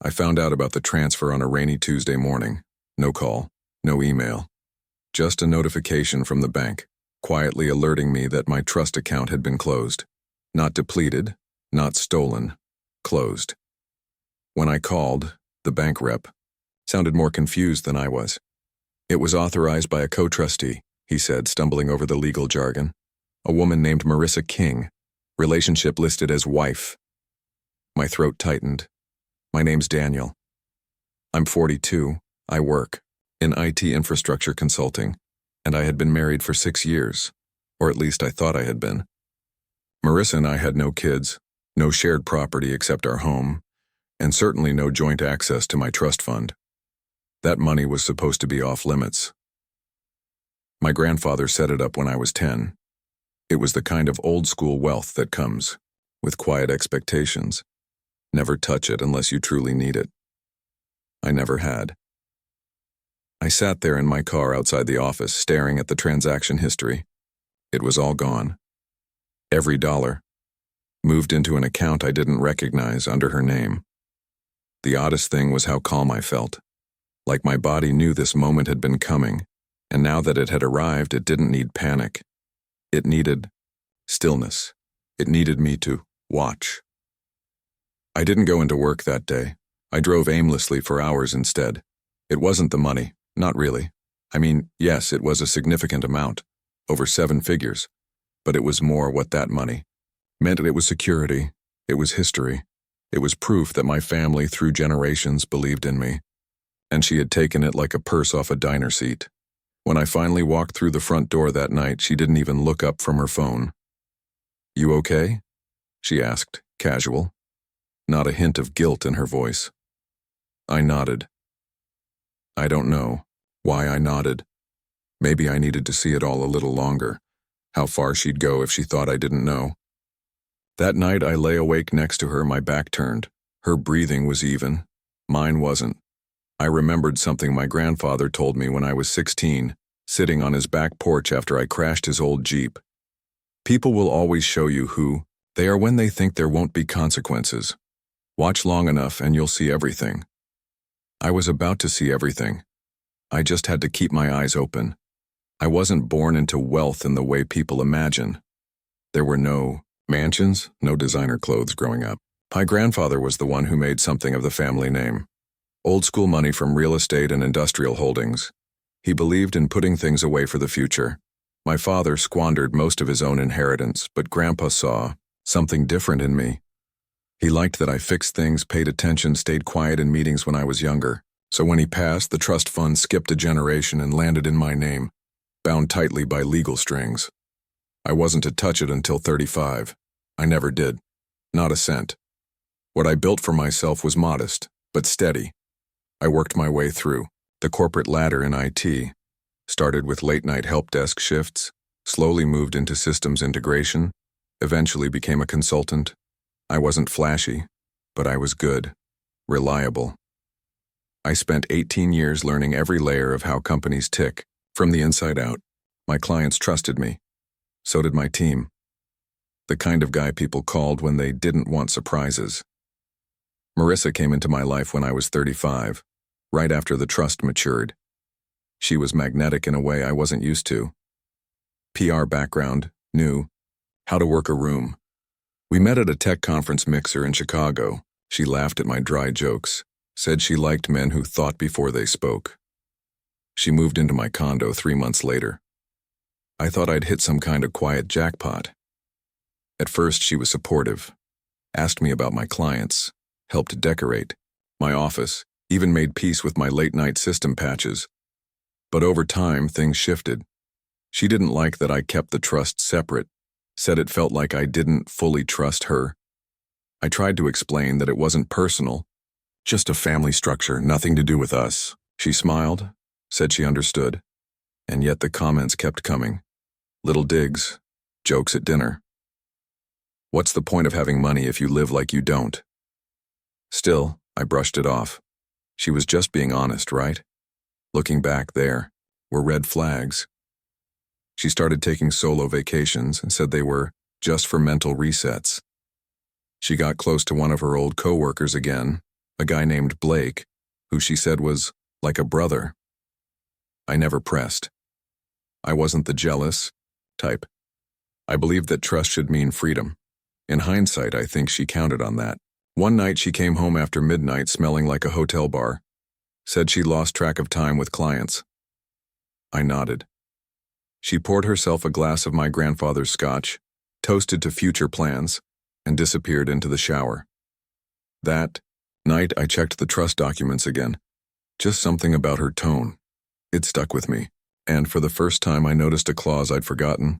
I found out about the transfer on a rainy Tuesday morning. No call, no email. Just a notification from the bank, quietly alerting me that my trust account had been closed. Not depleted, not stolen, closed. When I called, the bank rep sounded more confused than I was. It was authorized by a co-trustee, he said, stumbling over the legal jargon. A woman named Marissa King, relationship listed as wife. My throat tightened. My name's Daniel. I'm 42, I work in IT infrastructure consulting, and I had been married for 6 years, or at least I thought I had been. Marissa and I had no kids, no shared property except our home, and certainly no joint access to my trust fund. That money was supposed to be off limits. My grandfather set it up when I was 10. It was the kind of old-school wealth that comes with quiet expectations. Never touch it unless you truly need it. I never had. I sat there in my car outside the office, staring at the transaction history. It was all gone. Every dollar. Moved into an account I didn't recognize under her name. The oddest thing was how calm I felt. Like my body knew this moment had been coming, and now that it had arrived, it didn't need panic. It needed stillness. It needed me to watch. I didn't go into work that day. I drove aimlessly for hours instead. It wasn't the money, not really. I mean, yes, it was a significant amount, over 7 figures, but it was more what that money meant. It was security. It was history. It was proof that my family through generations believed in me, and she had taken it like a purse off a diner seat. When I finally walked through the front door that night, she didn't even look up from her phone. "You okay?" she asked, casual. Not a hint of guilt in her voice. I nodded. I don't know why I nodded. Maybe I needed to see it all a little longer, how far she'd go if she thought I didn't know. That night I lay awake next to her, my back turned. Her breathing was even. Mine wasn't. I remembered something my grandfather told me when I was 16, sitting on his back porch after I crashed his old Jeep. People will always show you who they are when they think there won't be consequences. Watch long enough and you'll see everything. I was about to see everything. I just had to keep my eyes open. I wasn't born into wealth in the way people imagine. There were no mansions, no designer clothes growing up. My grandfather was the one who made something of the family name. Old school money from real estate and industrial holdings. He believed in putting things away for the future. My father squandered most of his own inheritance, but Grandpa saw something different in me. He liked that I fixed things, paid attention, stayed quiet in meetings when I was younger. So when he passed, the trust fund skipped a generation and landed in my name, bound tightly by legal strings. I wasn't to touch it until 35. I never did. Not a cent. What I built for myself was modest, but steady. I worked my way through the corporate ladder in IT, started with late-night help desk shifts, slowly moved into systems integration, eventually became a consultant. I wasn't flashy, but I was good, reliable. I spent 18 years learning every layer of how companies tick, from the inside out. My clients trusted me. So did my team. The kind of guy people called when they didn't want surprises. Marissa came into my life when I was 35, right after the trust matured. She was magnetic in a way I wasn't used to. PR background, knew how to work a room. We met at a tech conference mixer in Chicago. She laughed at my dry jokes, said she liked men who thought before they spoke. She moved into my condo 3 months later. I thought I'd hit some kind of quiet jackpot. At first, she was supportive, asked me about my clients, helped decorate my office, even made peace with my late-night system patches. But over time, things shifted. She didn't like that I kept the trust separate, said it felt like I didn't fully trust her. I tried to explain that it wasn't personal, just a family structure, nothing to do with us. She smiled, said she understood, and yet the comments kept coming. Little digs, jokes at dinner. What's the point of having money if you live like you don't? Still, I brushed it off. She was just being honest, right? Looking back, there were red flags. She started taking solo vacations and said they were just for mental resets. She got close to one of her old coworkers again, A guy named Blake, who she said was like a brother. I never pressed. I wasn't the jealous type. I believed that trust should mean freedom. In hindsight, I think she counted on that. One night she came home after midnight smelling like a hotel bar. Said she lost track of time with clients. I nodded. She poured herself a glass of my grandfather's scotch, toasted to future plans, and disappeared into the shower. That night I checked the trust documents again. Just something about her tone. It stuck with me, and for the first time I noticed a clause I'd forgotten.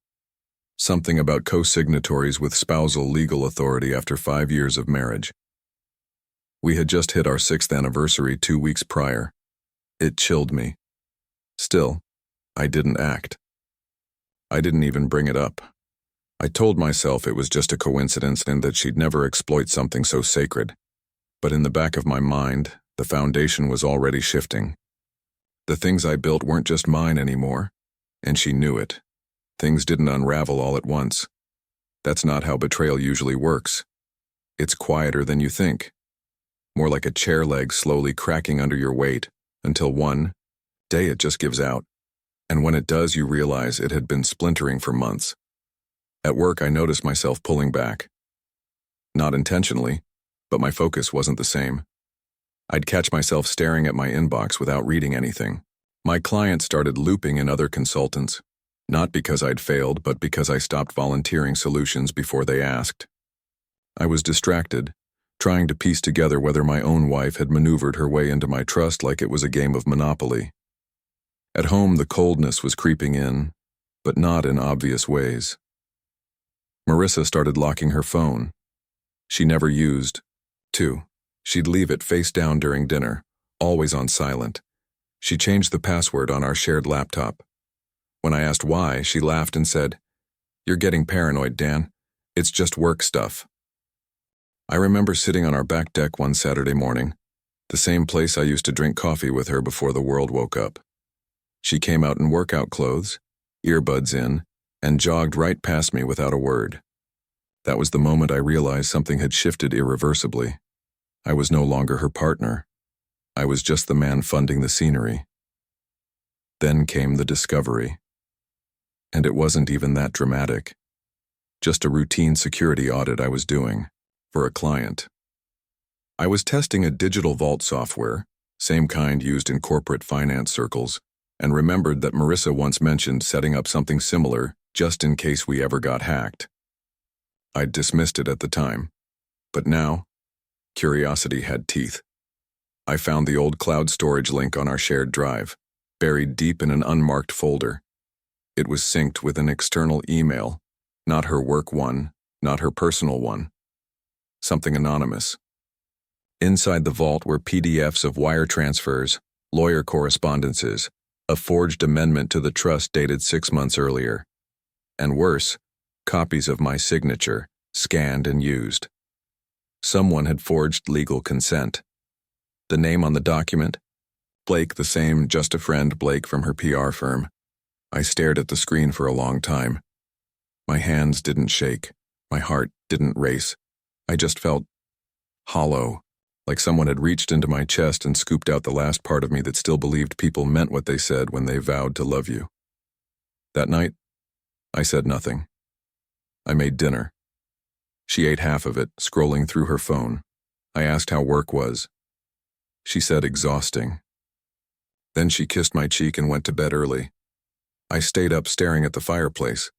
Something about co-signatories with spousal legal authority after 5 years of marriage. We had just hit our 6th anniversary 2 weeks prior. It chilled me. Still, I didn't act. I didn't even bring it up. I told myself it was just a coincidence and that she'd never exploit something so sacred. But in the back of my mind, the foundation was already shifting. The things I built weren't just mine anymore, and she knew it. Things didn't unravel all at once. That's not how betrayal usually works. It's quieter than you think. More like a chair leg slowly cracking under your weight, until one day it just gives out. And when it does, you realize it had been splintering for months. At work, I noticed myself pulling back. Not intentionally, but my focus wasn't the same. I'd catch myself staring at my inbox without reading anything. My clients started looping in other consultants, not because I'd failed, but because I stopped volunteering solutions before they asked. I was distracted, trying to piece together whether my own wife had maneuvered her way into my trust like it was a game of Monopoly. At home, the coldness was creeping in, but not in obvious ways. Marissa started locking her phone. She never used. 2. She'd leave it face down during dinner, always on silent. She changed the password on our shared laptop. When I asked why, she laughed and said, "You're getting paranoid, Dan. It's just work stuff." I remember sitting on our back deck one Saturday morning, the same place I used to drink coffee with her before the world woke up. She came out in workout clothes, earbuds in, and jogged right past me without a word. That was the moment I realized something had shifted irreversibly. I was no longer her partner. I was just the man funding the scenery. Then came the discovery. And it wasn't even that dramatic. Just a routine security audit I was doing, for a client. I was testing a digital vault software, same kind used in corporate finance circles, and remembered that Marissa once mentioned setting up something similar just in case we ever got hacked. I'd dismissed it at the time, but now, curiosity had teeth. I found the old cloud storage link on our shared drive, buried deep in an unmarked folder. It was synced with an external email, not her work one, not her personal one. Something anonymous. Inside the vault were PDFs of wire transfers, lawyer correspondences, a forged amendment to the trust dated 6 months earlier. And worse, copies of my signature, scanned and used. Someone had forged legal consent. The name on the document? Blake, the same just a friend Blake from her PR firm. I stared at the screen for a long time. My hands didn't shake. My heart didn't race. I just felt hollow, like someone had reached into my chest and scooped out the last part of me that still believed people meant what they said when they vowed to love you. That night, I said nothing. I made dinner. She ate half of it, scrolling through her phone. I asked how work was. She said exhausting. Then she kissed my cheek and went to bed early. I stayed up staring at the fireplace.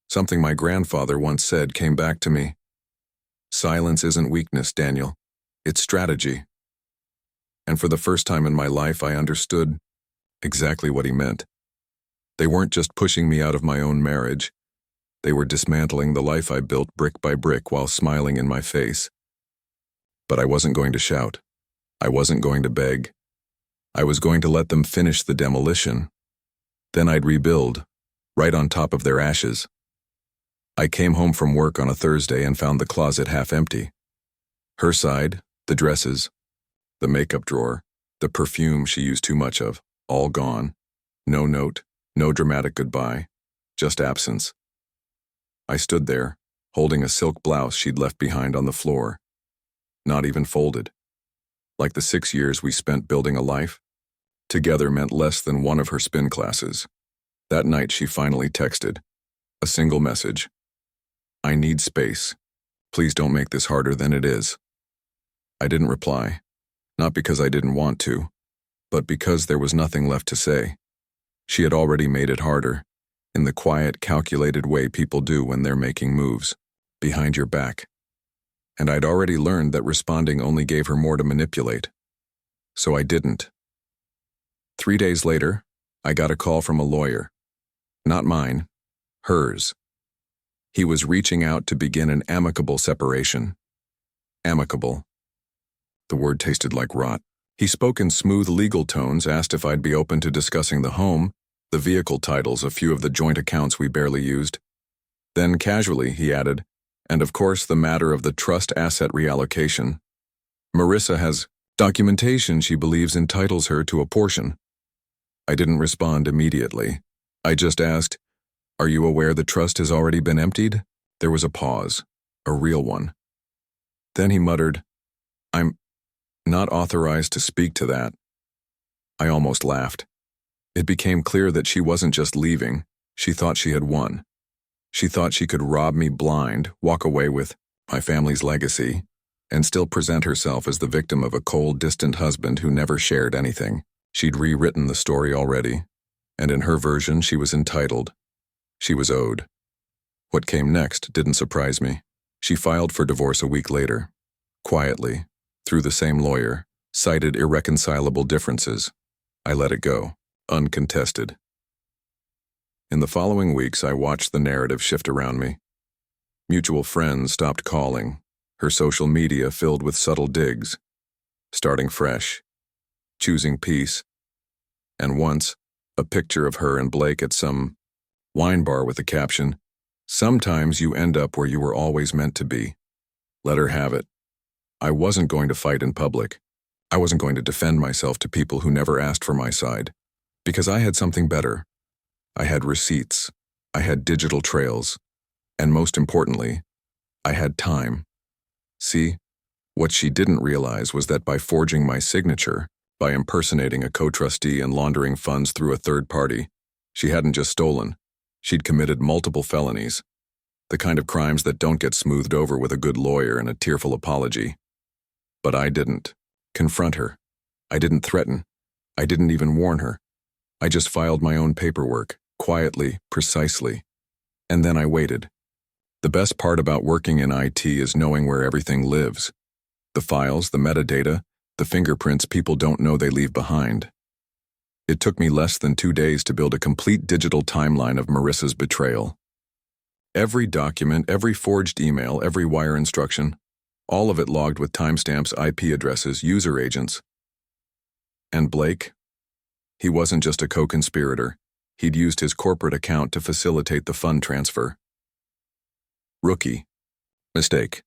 Something my grandfather once said came back to me. Silence isn't weakness, Daniel. It's strategy. And for the first time in my life, I understood exactly what he meant. They weren't just pushing me out of my own marriage. They were dismantling the life I built brick by brick while smiling in my face. But I wasn't going to shout. I wasn't going to beg. I was going to let them finish the demolition. Then I'd rebuild, right on top of their ashes. I came home from work on a Thursday and found the closet half empty. Her side, the dresses, the makeup drawer, the perfume she used too much of, all gone. No note, no dramatic goodbye, just absence. I stood there, holding a silk blouse she'd left behind on the floor. Not even folded. like the 6 years we spent building a life. Together meant less than one of her spin classes. That night she finally texted. A single message. I need space. Please don't make this harder than it is. I didn't reply, not because I didn't want to, but because there was nothing left to say. She had already made it harder, in the quiet, calculated way people do when they're making moves, behind your back. And I'd already learned that responding only gave her more to manipulate. So I didn't. 3 days later, I got a call from a lawyer. Not mine, hers. He was reaching out to begin an amicable separation. Amicable. The word tasted like rot. He spoke in smooth legal tones, asked if I'd be open to discussing the home, the vehicle titles, a few of the joint accounts we barely used. Then casually, he added, and of course the matter of the trust asset reallocation. Marissa has documentation she believes entitles her to a portion. I didn't respond immediately. I just asked, are you aware the trust has already been emptied? There was a pause, a real one. Then he muttered, I'm not authorized to speak to that. I almost laughed. It became clear that she wasn't just leaving, she thought she had won. She thought she could rob me blind, walk away with my family's legacy, and still present herself as the victim of a cold, distant husband who never shared anything. She'd rewritten the story already, and in her version she was entitled. She was owed. What came next didn't surprise me. She filed for divorce a week later. Quietly, through the same lawyer, cited irreconcilable differences. I let it go, uncontested. In the following weeks, I watched the narrative shift around me. Mutual friends stopped calling, her social media filled with subtle digs, starting fresh, choosing peace, and once, a picture of her and Blake at some wine bar with the caption, "Sometimes you end up where you were always meant to be." Let her have it. I wasn't going to fight in public. I wasn't going to defend myself to people who never asked for my side, because I had something better. I had receipts, I had digital trails, and most importantly, I had time. See, what she didn't realize was that by forging my signature, by impersonating a co-trustee and laundering funds through a third party, she hadn't just stolen, she'd committed multiple felonies, the kind of crimes that don't get smoothed over with a good lawyer and a tearful apology. But I didn't confront her. I didn't threaten. I didn't even warn her. I just filed my own paperwork, quietly, precisely. And then I waited. The best part about working in IT is knowing where everything lives. The files, the metadata, the fingerprints people don't know they leave behind. It took me less than 2 days to build a complete digital timeline of Marissa's betrayal. Every document, every forged email, every wire instruction, all of it logged with timestamps, IP addresses, user agents. And Blake? He wasn't just a co-conspirator. He'd used his corporate account to facilitate the fund transfer. Rookie. Mistake.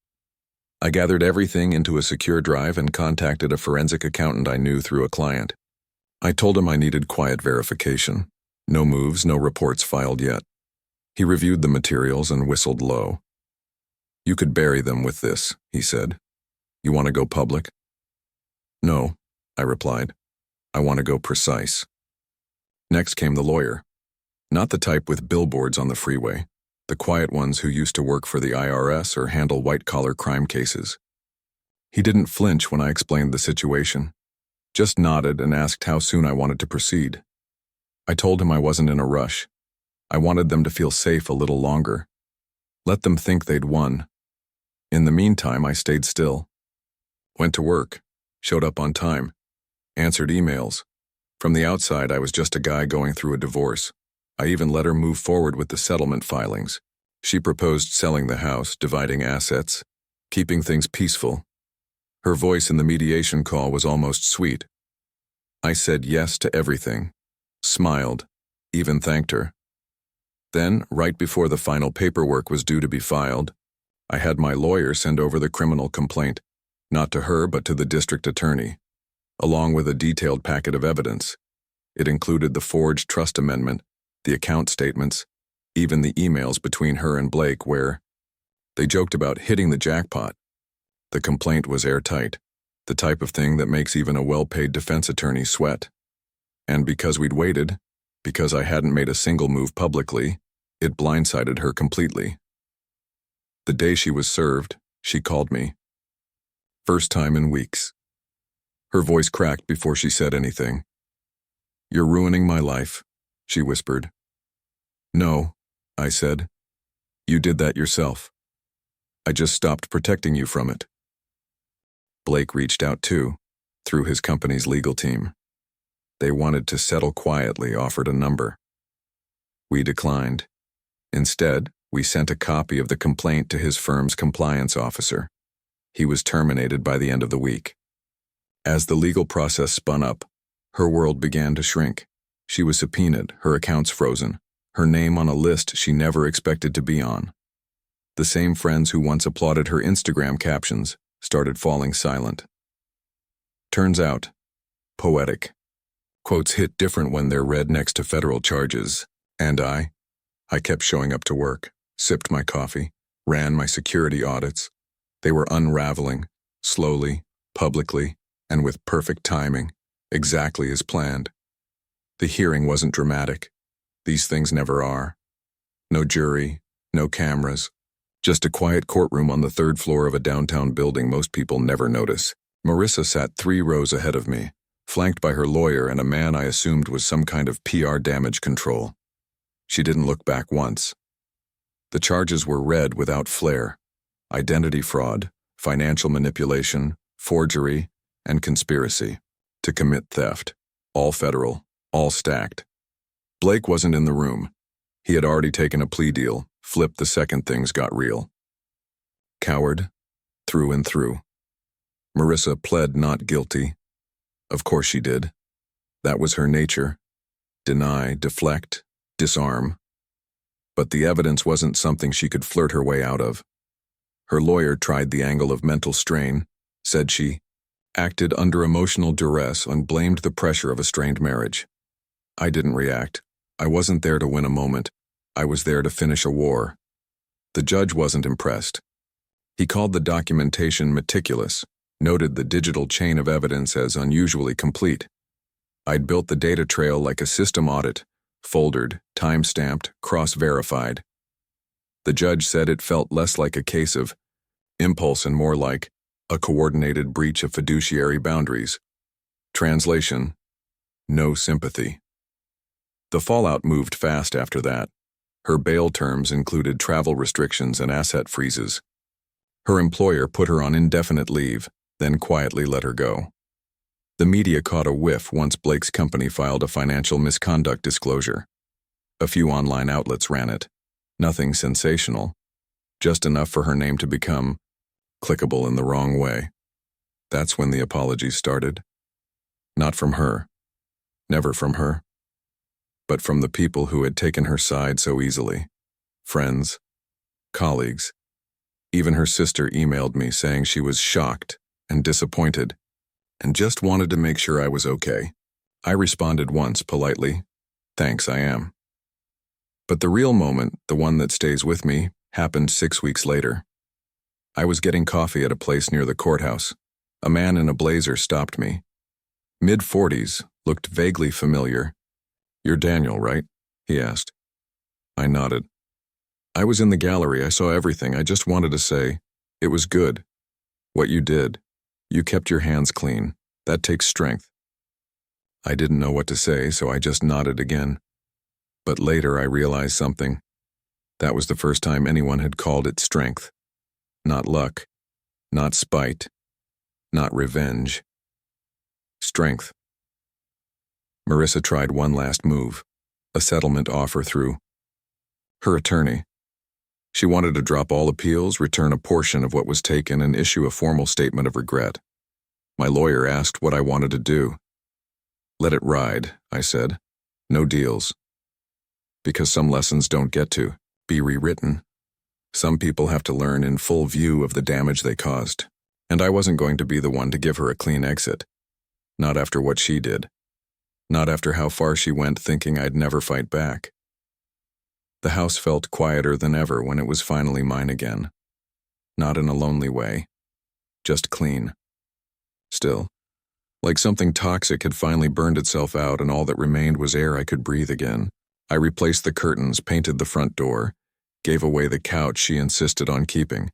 I gathered everything into a secure drive and contacted a forensic accountant I knew through a client. I told him I needed quiet verification. No moves, no reports filed yet. He reviewed the materials and whistled low. You could bury them with this, he said. You want to go public? No, I replied. I want to go precise. Next came the lawyer. Not the type with billboards on the freeway, the quiet ones who used to work for the IRS or handle white-collar crime cases. He didn't flinch when I explained the situation, just nodded and asked how soon I wanted to proceed. I told him I wasn't in a rush. I wanted them to feel safe a little longer. Let them think they'd won. In the meantime, I stayed still. Went to work, showed up on time, answered emails. From the outside, I was just a guy going through a divorce. I even let her move forward with the settlement filings. She proposed selling the house, dividing assets, keeping things peaceful. Her voice in the mediation call was almost sweet. I said yes to everything, smiled, even thanked her. Then, right before the final paperwork was due to be filed, I had my lawyer send over the criminal complaint, not to her but to the district attorney, along with a detailed packet of evidence. It included the forged trust amendment, the account statements, even the emails between her and Blake where they joked about hitting the jackpot. The complaint was airtight. The type of thing that makes even a well-paid defense attorney sweat. And because we'd waited, because I hadn't made a single move publicly, it blindsided her completely. The day she was served, she called me. First time in weeks. Her voice cracked before she said anything. "You're ruining my life," she whispered. "No," I said. "You did that yourself. I just stopped protecting you from it." Blake reached out too, through his company's legal team. They wanted to settle quietly, offered a number. We declined. Instead, we sent a copy of the complaint to his firm's compliance officer. He was terminated by the end of the week. As the legal process spun up, her world began to shrink. She was subpoenaed, her accounts frozen, her name on a list she never expected to be on. The same friends who once applauded her Instagram captions started falling silent. Turns out, poetic. Quotes hit different when they're read next to federal charges. And I kept showing up to work, sipped my coffee, ran my security audits. They were unraveling, slowly, publicly, and with perfect timing, exactly as planned. The hearing wasn't dramatic. These things never are. No jury, no cameras, just a quiet courtroom on the third floor of a downtown building most people never notice. Marissa sat 3 rows ahead of me, flanked by her lawyer and a man I assumed was some kind of PR damage control. She didn't look back once. The charges were read without flair: identity fraud, financial manipulation, forgery, and conspiracy to commit theft. All federal, all stacked. Blake wasn't in the room. He had already taken a plea deal, flipped the second things got real. Coward, through and through. Marissa pled not guilty. Of course she did. That was her nature. Deny, deflect, disarm. But the evidence wasn't something she could flirt her way out of. Her lawyer tried the angle of mental strain, said she acted under emotional duress and blamed the pressure of a strained marriage. I didn't react. I wasn't there to win a moment. I was there to finish a war. The judge wasn't impressed. He called the documentation meticulous, noted the digital chain of evidence as unusually complete. I'd built the data trail like a system audit, foldered, time-stamped, cross-verified. The judge said it felt less like a case of impulse and more like a coordinated breach of fiduciary boundaries. Translation: no sympathy. The fallout moved fast after that. Her bail terms included travel restrictions and asset freezes. Her employer put her on indefinite leave, then quietly let her go. The media caught a whiff once Blake's company filed a financial misconduct disclosure. A few online outlets ran it. Nothing sensational, just enough for her name to become clickable in the wrong way. That's when the apologies started. Not from her. Never from her. But from the people who had taken her side so easily. Friends, colleagues. Even her sister emailed me saying she was shocked and disappointed and just wanted to make sure I was okay. I responded once politely, "Thanks, I am." But the real moment, the one that stays with me, happened 6 weeks later. I was getting coffee at a place near the courthouse. A man in a blazer stopped me. Mid-40s, looked vaguely familiar. "You're Daniel, right?" he asked. I nodded. "I was in the gallery, I saw everything. I just wanted to say, it was good. What you did. You kept your hands clean. That takes strength." I didn't know what to say, so I just nodded again. But later I realized something. That was the first time anyone had called it strength. Not luck. Not spite. Not revenge. Strength. Marissa tried one last move, a settlement offer through her attorney. She wanted to drop all appeals, return a portion of what was taken, and issue a formal statement of regret. My lawyer asked what I wanted to do. "Let it ride," I said. "No deals. Because some lessons don't get to be rewritten. Some people have to learn in full view of the damage they caused. And I wasn't going to be the one to give her a clean exit. Not after what she did. Not after how far she went thinking I'd never fight back." The house felt quieter than ever when it was finally mine again. Not in a lonely way. Just clean. Still, like something toxic had finally burned itself out and all that remained was air I could breathe again. I replaced the curtains, painted the front door, gave away the couch she insisted on keeping.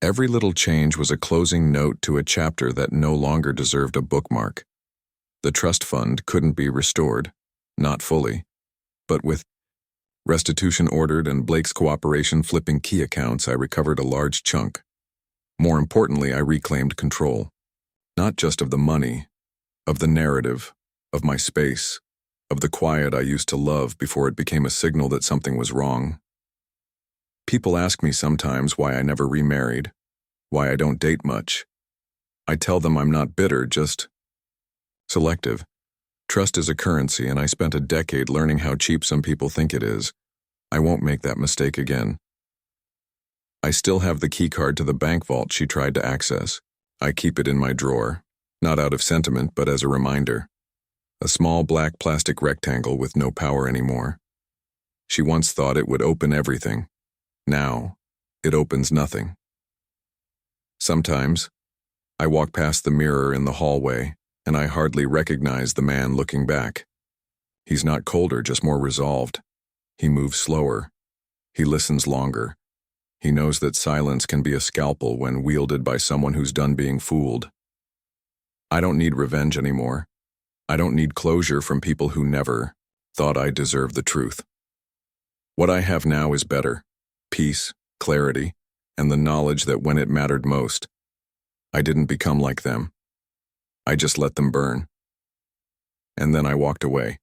Every little change was a closing note to a chapter that no longer deserved a bookmark. The trust fund couldn't be restored, not fully, but with restitution ordered and Blake's cooperation flipping key accounts, I recovered a large chunk. More importantly, I reclaimed control. Not just of the money, of the narrative, of my space, of the quiet I used to love before it became a signal that something was wrong. People ask me sometimes why I never remarried, why I don't date much. I tell them I'm not bitter, just selective. Trust is a currency, and I spent a decade learning how cheap some people think it is. I won't make that mistake again. I still have the keycard to the bank vault she tried to access. I keep it in my drawer, not out of sentiment, but as a reminder. A small black plastic rectangle with no power anymore. She once thought it would open everything. Now, it opens nothing. Sometimes, I walk past the mirror in the hallway, and I hardly recognize the man looking back. He's not colder, just more resolved. He moves slower. He listens longer. He knows that silence can be a scalpel when wielded by someone who's done being fooled. I don't need revenge anymore. I don't need closure from people who never thought I deserved the truth. What I have now is better. Peace, clarity, and the knowledge that when it mattered most, I didn't become like them. I just let them burn. And then I walked away.